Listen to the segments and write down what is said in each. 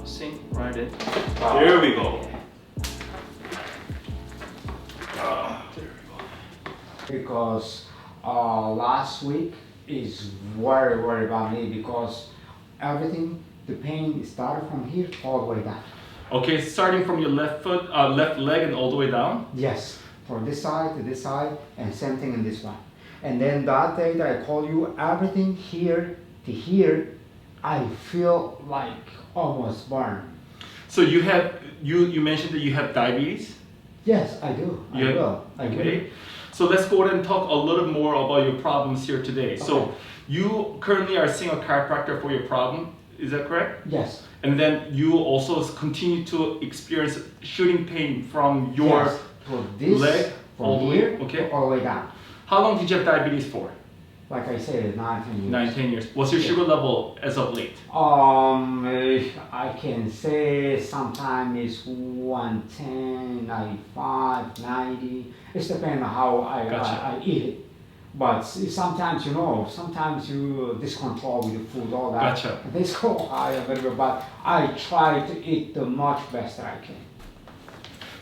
sink right in. There we go. There we go. Because last week is very bad me because everything, the pain started from here all the way down. Okay, starting from your left foot, left leg and all the way down? Yes, from this side to this side and same thing in this one. And then that day that I call you, everything here to here, I feel like almost burned. So you have, you mentioned that you have diabetes? Yes, I do. I will. Okay. So let's go ahead and talk a little more about your problems here today. Okay. So you currently are seeing a chiropractor for your problem, is that correct? Yes. And then you also continue to experience shooting pain from your leg all the way, okay, all the way down. How long did you have diabetes for? Like I said, 9-10 years. 9-10 years. What's your sugar level as of late? I can say sometimes it's 110, 95, 90. It depends on how I eat it. But sometimes, you know, sometimes you discontrol with the food, all that. Gotcha. This go high a little bit, but I try to eat the much best that I can.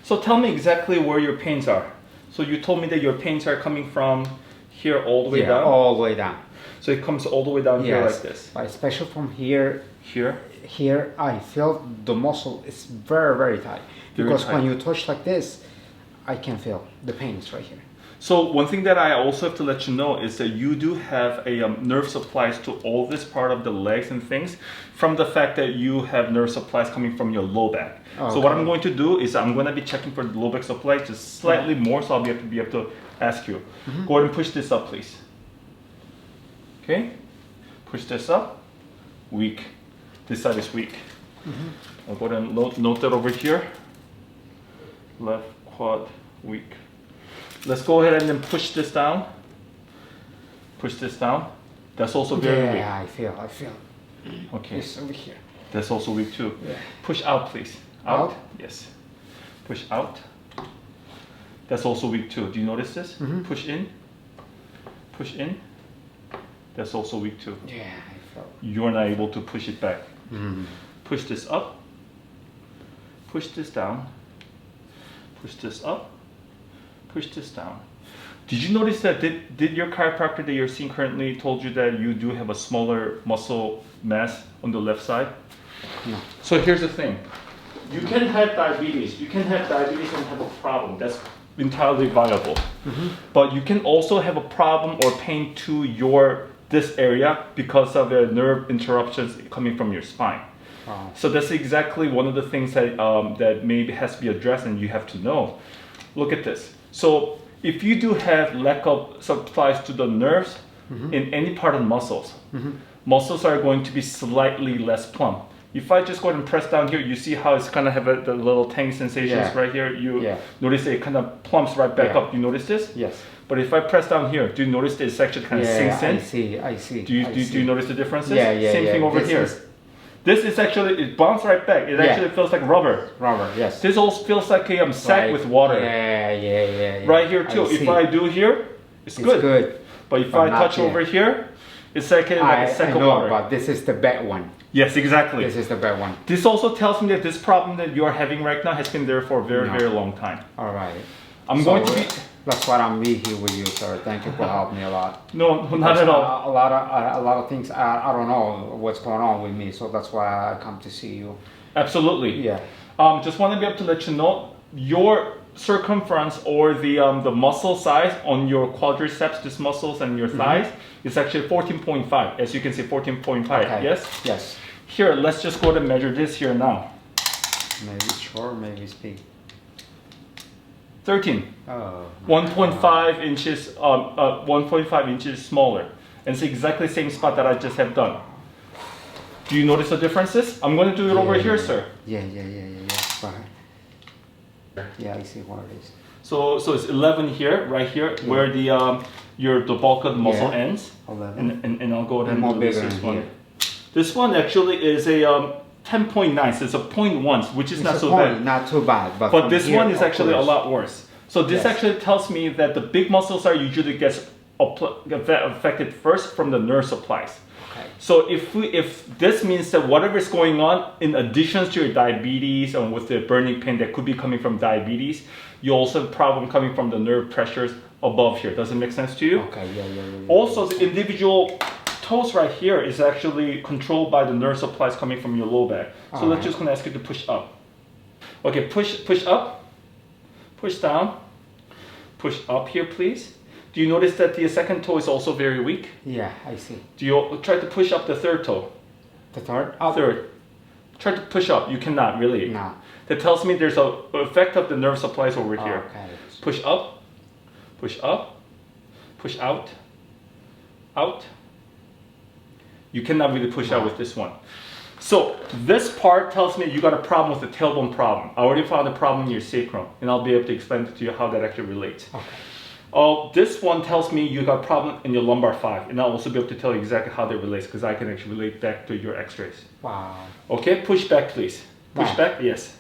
So tell me exactly where your pains are. So you told me that your pains are coming from here all the way down? All the way down. So it comes all the way down here like this? But especially from here. Here, I feel the muscle is very tight. Because when you touch like this, I can feel the pain is right here. So one thing that I also have to let you know is that you do have a nerve supplies to all this part of the legs and things from the fact that you have nerve supplies coming from your low back. Okay. So what I'm going to do is I'm going to be checking for the low back supply just slightly more, so I'll be able to ask you. Go ahead and push this up, please. Okay, push this up. Weak. This side is weak. I'll go ahead and note that over here. Left quad weak. Let's go ahead and then push this down. Push this down. That's also very weak. Yeah, I feel. Okay. It's over here. That's also weak too. Yeah. Push out, please. Out? Yes. Push out. That's also weak too. Do you notice this? Push in. Push in. That's also weak too. Yeah, I felt. You're not able to push it back. Push this up. Push this down. Push this up. Push this down. Did you notice that did your chiropractor that you're seeing currently told you that you do have a smaller muscle mass on the left side? No. So here's the thing. You can have diabetes. You can have diabetes and have a problem. That's entirely viable. But you can also have a problem or pain to this area because of the nerve interruptions coming from your spine. Wow. So that's exactly one of the things that that maybe has to be addressed, and you have to know. Look at this. So if you do have lack of supplies to the nerves in any part of the muscles, muscles are going to be slightly less plump. If I just go ahead and press down here, you see how it's kind of have the little tang sensations right here. You notice that it kind of plumps right back up. You notice this? Yes. But if I press down here, do you notice that it's actually kind of sinks in? I see. Do you notice the differences? Yeah. Same thing over here. This is actually, it bounces right back. It actually feels like rubber. Rubber, yes. This also feels like a sack with water. Yeah. Right here too. If I do here, it's good. But if I touch over here, it's like a sack of water. But this is the bad one. Yes, exactly. This is the bad one. This also tells me that this problem that you are having right now has been there for a very long time. All right. I'm going to be... That's why I'm here with you, sir. Thank you for helping me a lot. No, not at all. A lot of things, I don't know what's going on with me, so that's why I come to see you. Absolutely. Yeah. Just want to be able to let you know your circumference or the muscle size on your quadriceps, these muscles and your thighs, is actually 14.5. As you can see, 14.5. Okay. Yes? Yes. Here, let's just go ahead and measure this here now. Maybe short, maybe it's big. 13. Oh. 1.5 inches, 1.5 inches smaller. And it's exactly the same spot that I just have done. Do you notice the differences? I'm going to do it over here, sir. Yeah. Right. Yeah, I see what it is. So it's 11 here, right here, where the bulk of the muscle ends. 11. And I'll go ahead and do this one. Here. This one actually is a 10.9, so it's a 0.1, which is not so bad. Not too bad. But this one is actually a lot worse. So this actually tells me that the big muscles are usually gets affected first from the nerve supplies. Okay. So if this means that whatever is going on in addition to your diabetes and with the burning pain that could be coming from diabetes, you also have a problem coming from the nerve pressures above here. Does it make sense to you? Okay, yeah. Also, the individual toes right here is actually controlled by the nerve supplies coming from your low back. So let's just gonna ask you to push up. Okay, push up, push down, push up here, please. Do you notice that the second toe is also very weak? Yeah, I see. Do you try to push up the third toe? The third? Up. Third. Try to push up. You cannot really. No. That tells me there's an effect of the nerve supplies over here. Okay. Push up, push out, out. You cannot really push out with this one. So this part tells me you got a problem with the tailbone problem. I already found a problem in your sacrum, and I'll be able to explain to you how that actually relates. Okay. This one tells me you got a problem in your lumbar 5, and I'll also be able to tell you exactly how that relates because I can actually relate back to your x-rays. Wow. Okay, push back please. Push Back. back, yes.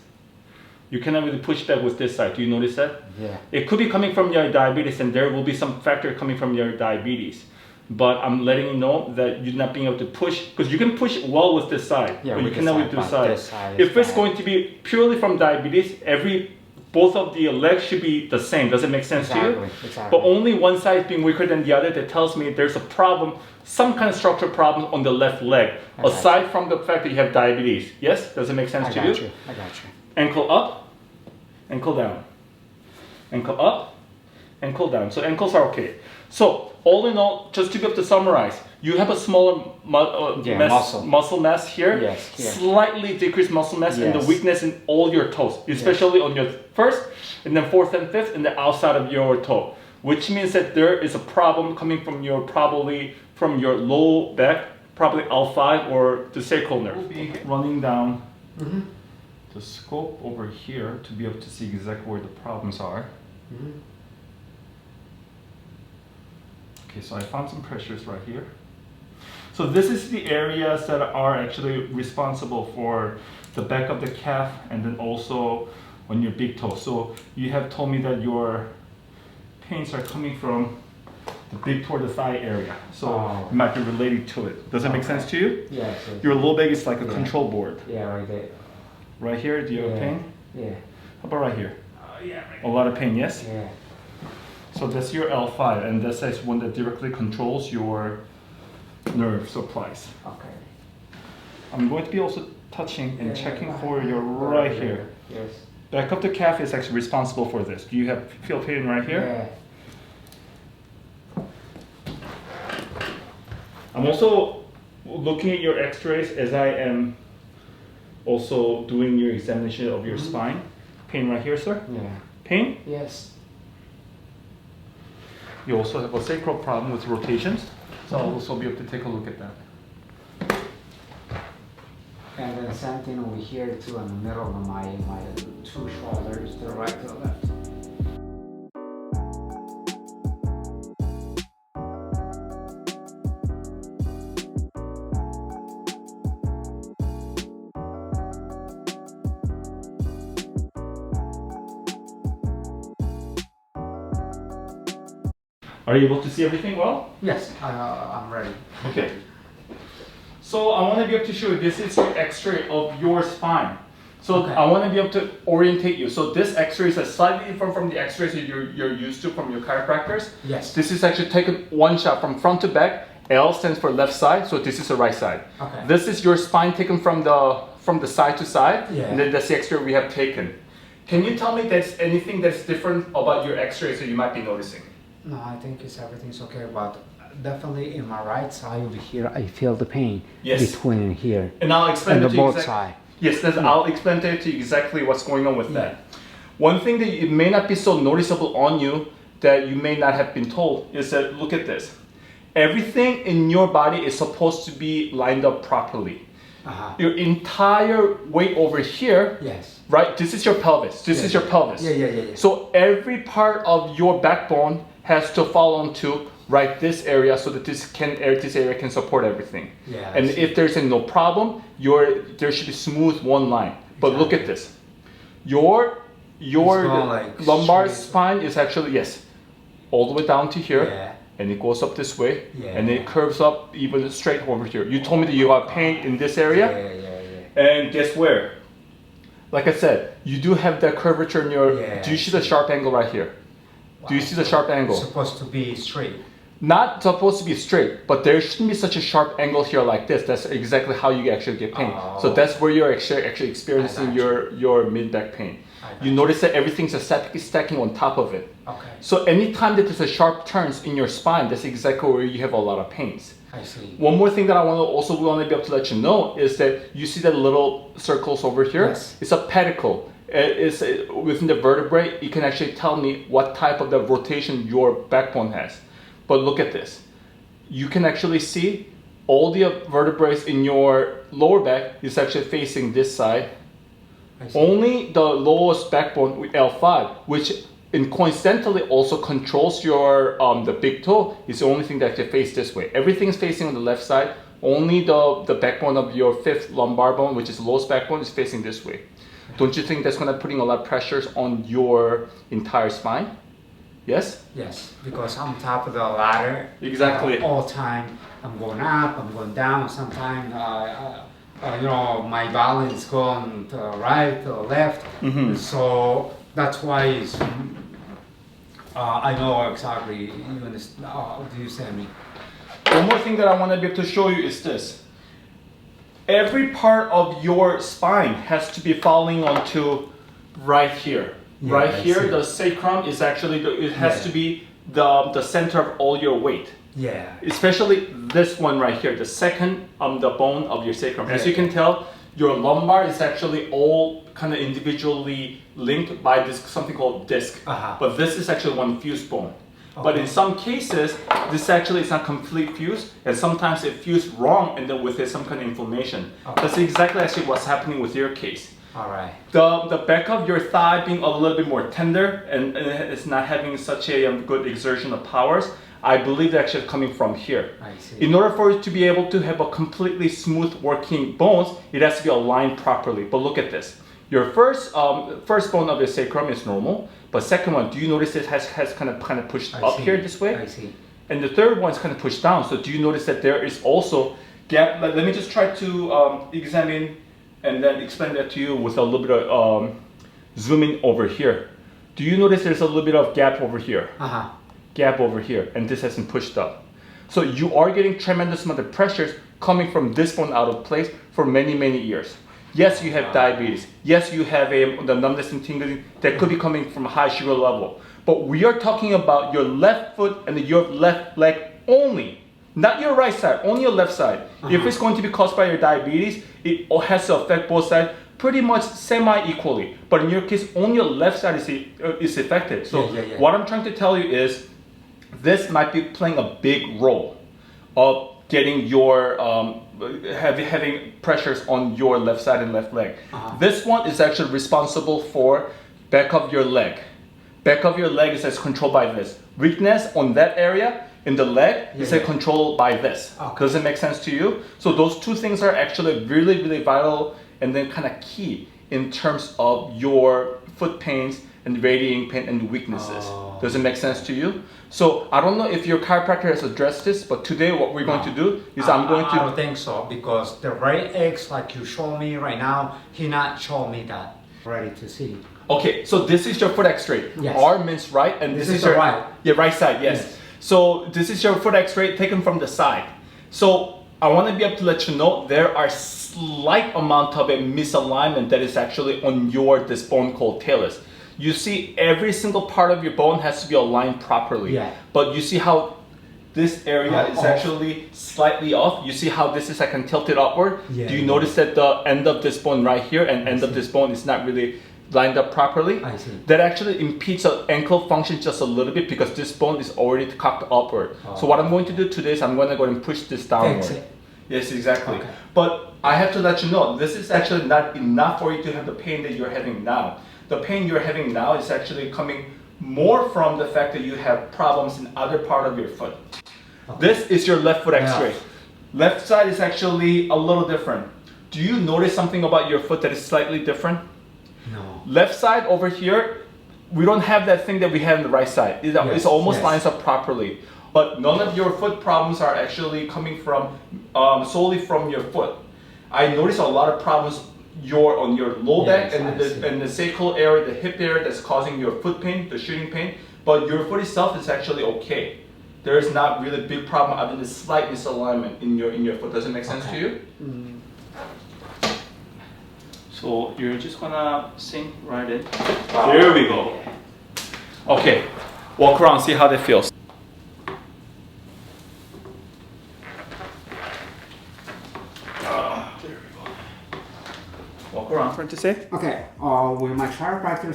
You cannot really push back with this side. Do you notice that? Yeah. It could be coming from your diabetes, and there will be some factor coming from your diabetes. But I'm letting you know that you're not being able to push, because you can push well with this side, Yeah, but you with cannot this with side, this but side. this side is If it's bad. going to be purely from diabetes, both of the legs should be the same. Does it make sense to you? Exactly. But only one side is being weaker than the other. That tells me there's a problem, some kind of structural problem on the left leg, aside from the fact that you have diabetes. Yes? Does it make sense to you? I got you. Ankle up, ankle down. Ankle up, ankle down. So ankles are okay. So all in all, just to be able to summarize, you have a smaller muscle mass here, Yes, here. slightly decreased muscle mass, and the Yes. weakness in all your toes, especially on your first, and then fourth and fifth, and the outside of your toe, which means that there is a problem coming from probably from your low back, probably L5 or the sacral nerve. We'll be running down the scope over here to be able to see exactly where the problems are. Okay, so I found some pressures right here. So this is the areas that are actually responsible for the back of the calf and then also on your big toe. So you have told me that your pains are coming from the big toe, the thigh area. So it might be related to it. Does that make sense to you? Yes. Your low back is like a control board. Yeah, right there. Right here, do you have pain? Yeah. How about right here? Yeah, right. A lot of pain, yes? Yeah. So that's your L5, and this is one that directly controls your nerve supplies. Okay. I'm going to be also touching and checking for your right here. Yes. Back of the calf is actually responsible for this. Do you feel pain right here? Yeah. I'm also looking at your x-rays as I am also doing your examination of your spine. Pain right here, sir? Yeah. Pain? Yes. You also have a sacral problem with rotations, so I'll also be able to take a look at that. And then same thing over here too, in the middle of my two shoulders, to the right to the left. Are you able to see everything well? Yes, I'm ready. Okay. So I want to be able to show you, this is your x-ray of your spine. So Okay. I want to be able to orientate you. So this x-ray is slightly different from the x-rays that you're used to from your chiropractors. Yes. This is actually taken one shot from front to back. L stands for left side, so this is the right side. Okay. This is your spine taken from the side to side, Yeah. and then that's the x-ray we have taken. Can you tell me there's anything that's different about your x-rays that you might be noticing? No, I think everything's okay, but definitely in my right side over here, I feel the pain between here And I'll explain and it the to you both side. Yes, I'll explain to you exactly what's going on with that. One thing that it may not be so noticeable on you that you may not have been told is that, look at this. Everything in your body is supposed to be lined up properly. Your entire weight over here, Yes. right? This is your pelvis. This is your pelvis. Yeah. So every part of your backbone has to fall onto right this area so that this area can support everything. Yeah. And if there's no problem, there should be smooth one line. But look at this. Your not like lumbar straight. spine is actually all the way down to here. Yeah. and it goes up this way, Yeah. and it curves up even straight over here. You told me that you got pain in this area, and guess where? Like I said, you do have that curvature in your. Yeah. Do you see the sharp angle right here? Do you see the sharp angle? It's supposed to be straight. Not supposed to be straight, but there shouldn't be such a sharp angle here like this. That's exactly how you actually get pain. So that's where you're actually experiencing your mid-back pain. You notice that everything's stacking on top of it. Okay. So anytime that there's a sharp turns in your spine, that's exactly where you have a lot of pains. I see. One more thing that I want to be able to let you know is that you see that little circles over here? Yes. It's a pedicle. It's within the vertebrae. You can actually tell me what type of the rotation your backbone has. But look at this. You can actually see all the vertebrae in your lower back is actually facing this side. Only the lowest backbone with L5, which coincidentally also controls your the big toe, is the only thing that can face this way. Everything is facing on the left side. Only the backbone of your fifth lumbar bone, which is the lowest backbone, is facing this way. Don't you think that's going to putting a lot of pressures on your entire spine? Yes? Yes, because I'm top of the ladder. Exactly. All time, I'm going up, I'm going down. Sometimes, my balance going to the right, to the left. Mm-hmm. So that's why I know exactly. You understand? Do you understand me? One more thing that I want to be able to show you is this. Every part of your spine has to be falling onto right here. Yeah, right I here, see. the sacrum is actually, it has to be the center of all your weight. Yeah. Especially this one right here, the second the bone of your sacrum. As Yeah. you can tell, your lumbar is actually all kind of individually linked by this something called disc. But this is actually one fused bone. But in some cases, this actually is not complete fused, and sometimes it fused wrong and then with some kind of inflammation. That's exactly actually what's happening with your case. All right. The back of your thigh being a little bit more tender and it's not having such a good exertion of powers, I believe they're actually coming from here. I see. In order for it to be able to have a completely smooth working bones, it has to be aligned properly. But look at this. Your first bone of your sacrum is normal, but second one, do you notice it has kind of pushed up here this way? I see. And the third one is kind of pushed down. So do you notice that there is also gap? Let me just try to examine and then explain that to you with a little bit of zooming over here. Do you notice there's a little bit of gap over here? Gap over here, and this hasn't pushed up. So you are getting tremendous amount of pressures coming from this bone out of place for many, many years. Yes, you have diabetes. Yes, you have the numbness and tingling that could be coming from a high sugar level. But we are talking about your left foot and your left leg only. Not your right side, only your left side. If it's going to be caused by your diabetes, it has to affect both sides pretty much semi-equally. But in your case, only your left side is affected. So what I'm trying to tell you is this might be playing a big role of getting your having pressures on your left side and left leg. This one is actually responsible for back of your leg. Back of your leg is controlled by this. Weakness on that area in the leg is controlled by this. Does it make sense to you? So those two things are actually really, really vital and then kind of key in terms of your foot pains and radiating pain and weaknesses. Does it make sense to you? So I don't know if your chiropractor has addressed this, but today what we're going to do is I don't think so, because the right X, like you show me right now, he not show me that. Ready to see. Okay, so this is your foot X-ray. Yes. R means right, and this is your right. Yeah, right side. Yes. So this is your foot X-ray taken from the side. So I want to be able to let you know there are slight amount of a misalignment that is actually on this bone called talus. You see every single part of your bone has to be aligned properly. But you see how this area is actually slightly off. You see how this is tilted upward? Do you notice that the end of this bone right here and end of this bone is not really lined up properly? I see. That actually impedes the ankle function just a little bit because this bone is already cocked upward. So what I'm going to do today is I'm going to go and push this downward. Yes, exactly. But I have to let you know, this is actually not enough for you to have the pain that you're having now. The pain you're having now is actually coming more from the fact that you have problems in other part of your foot. This is your left foot X-ray. Left side is actually a little different. Do you notice something about your foot that is slightly different? No. Left side over here, we don't have that thing that we have on the right side. It almost lines up properly. but none of your foot problems are actually coming from solely from your foot. I noticed a lot of problems on your low back and the sacral area, the hip area that's causing your foot pain, the shooting pain, but your foot itself is actually okay. There is not really a big problem other than the slight misalignment in your foot. Does it make sense to you? Mm-hmm. So you're just gonna sink right in. There we go. Okay, walk around, see how that feels. There we go. Walk around for it to say. Okay, with my chiropractor,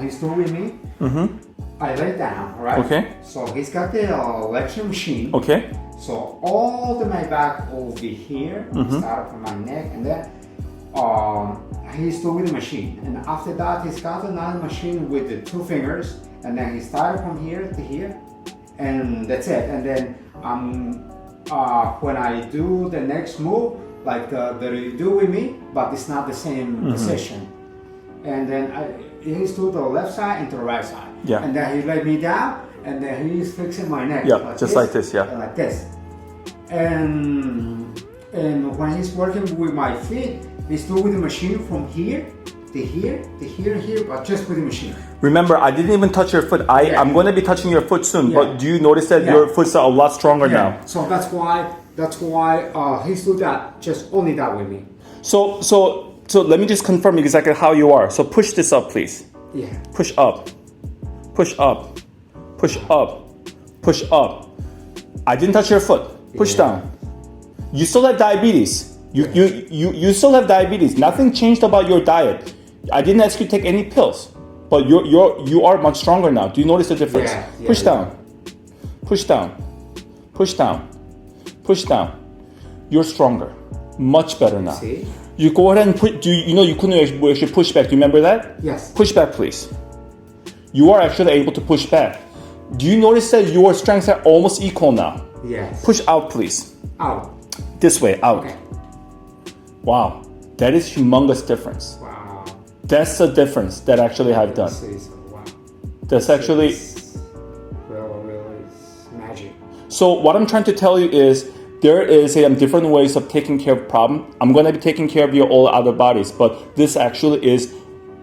he's still with me. Mm-hmm. I lay down, right? Okay. So he's got the lecture machine. Okay. So all my back will be here, start from my neck, and then he's still with the machine. And after that, he's got another machine with the 2 fingers, and then he started from here to here, and that's it. And then when I do the next move, like that you do with me, but it's not the same position. And then he's to the left side and to the right side. Yeah. And then he laid me down, and then he's fixing my neck. Yeah, like just this, like this, yeah. Like this. And when he's working with my feet, he's still with the machine from here to here to here and here, but just with the machine. Remember, I didn't even touch your foot. I'm going to be touching your foot soon, but do you notice that your foot's a lot stronger now? So that's why he's doing that, just only that with me. So let me just confirm exactly how you are. So push this up, please. Yeah. Push up. Push up. Push up. Push up. I didn't touch your foot. Push down. You still have diabetes. You still have diabetes. Nothing changed about your diet. I didn't ask you to take any pills, but you are much stronger now. Do you notice the difference? Push down. Push down. Push down. Push down. You're stronger. Much better now. See? You go ahead and put. You couldn't actually push back. Do you remember that? Yes. Push back, please. You are actually able to push back. Do you notice that your strengths are almost equal now? Yes. Push out, please. Out. This way, out. Okay. Wow, that is humongous difference. Wow. That's the difference that actually I've done. Wow. That's actually really magic. So what I'm trying to tell you is there is different ways of taking care of problem. I'm going to be taking care of your all other bodies, but this actually is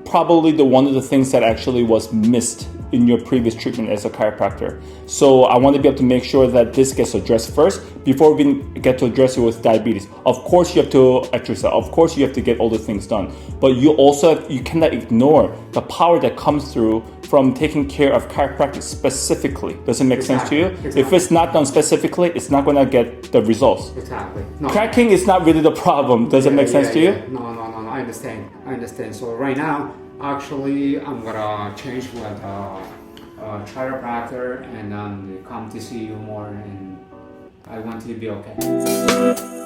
probably one of the things that actually was missed in your previous treatment as a chiropractor. So I want to be able to make sure that this gets addressed first before we get to address it with diabetes. Of course you have to exercise. Of course you have to get all the things done. But you cannot ignore the power that comes through from taking care of chiropractic specifically. Does it make sense to you? Exactly. If it's not done specifically, it's not going to get the results. Exactly. No. Cracking is not really the problem. Does it make sense to you? No. I understand. So right now, actually, I'm gonna change with a chiropractor and then come to see you more, and I want you to be okay.